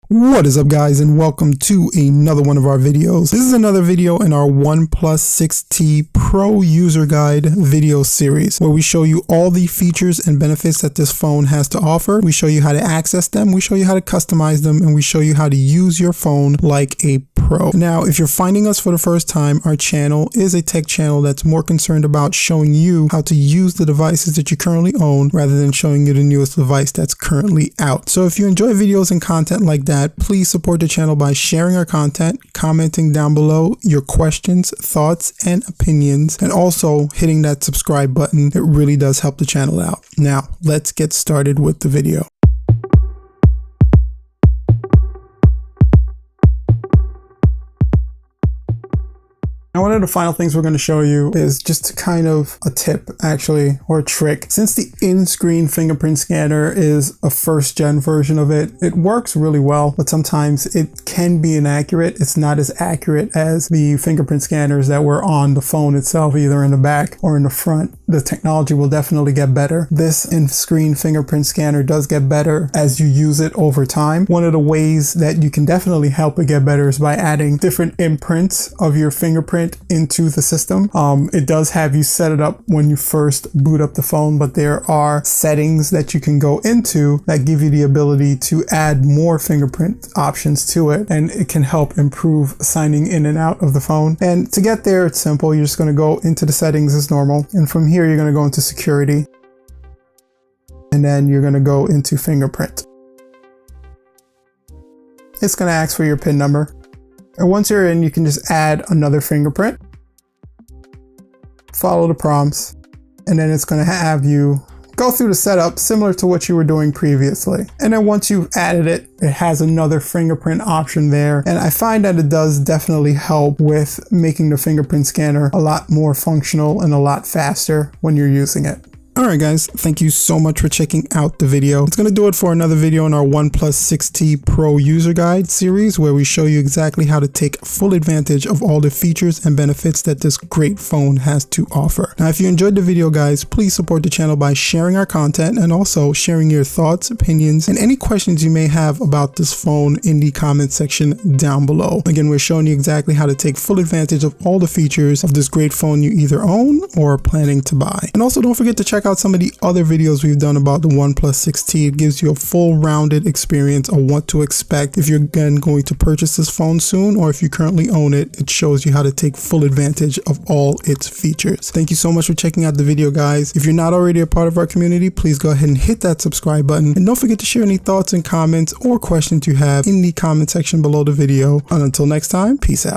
What is up, guys, and welcome to another one of our videos. This is another video in our OnePlus 6T Pro User Guide video series where we show you all the features and benefits that this phone has to offer. We show you how to access them, we show you how to customize them, and we show you how to use your phone like a pro. Now, if you're finding us for the first time, our channel is a tech channel that's more concerned about showing you how to use the devices that you currently own rather than showing you the newest device that's currently out. So if you enjoy videos and content like that, please support the channel by sharing our content, commenting down below your questions, thoughts, and opinions, and also hitting that subscribe button. It really does help the channel out. Now, let's get started with the video. Now, one of the final things we're going to show you is just kind of a tip, actually, or a trick. Since the in-screen fingerprint scanner is a first-gen version of it, it works really well, but sometimes it can be inaccurate. It's not as accurate as the fingerprint scanners that were on the phone itself, either in the back or in the front. The technology will definitely get better. This in-screen fingerprint scanner does get better as you use it over time. One of the ways that you can definitely help it get better is by adding different imprints of your fingerprint into the system. It does have you set it up when you first boot up the phone, but there are settings that you can go into that give you the ability to add more fingerprint options to it, and it can help improve signing in and out of the phone. And to get there, it's simple. You're just going to go into the settings as normal, and from here you're going to go into security, and then you're going to go into fingerprint. It's going to ask for your PIN number. And once you're in, you can just add another fingerprint, follow the prompts, and then it's going to have you go through the setup similar to what you were doing previously. And then once you've added it, it has another fingerprint option there. And I find that it does definitely help with making the fingerprint scanner a lot more functional and a lot faster when you're using it. Alright guys, thank you so much for checking out the video. It's going to do it for another video in our OnePlus 6T Pro User Guide series where we show you exactly how to take full advantage of all the features and benefits that this great phone has to offer. Now, if you enjoyed the video, guys, please support the channel by sharing our content and also sharing your thoughts, opinions, and any questions you may have about this phone in the comment section down below. Again, we're showing you exactly how to take full advantage of all the features of this great phone you either own or are planning to buy. And also don't forget to check out some of the other videos we've done about the OnePlus 6T. It gives you a full rounded experience of what to expect if you're again going to purchase this phone soon, or if you currently own it. It shows you how to take full advantage of all its features. Thank you so much for checking out the video, guys. If you're not already a part of our community, please go ahead and hit that subscribe button, and don't forget to share any thoughts and comments or questions you have in the comment section below the video. And until next time, peace out.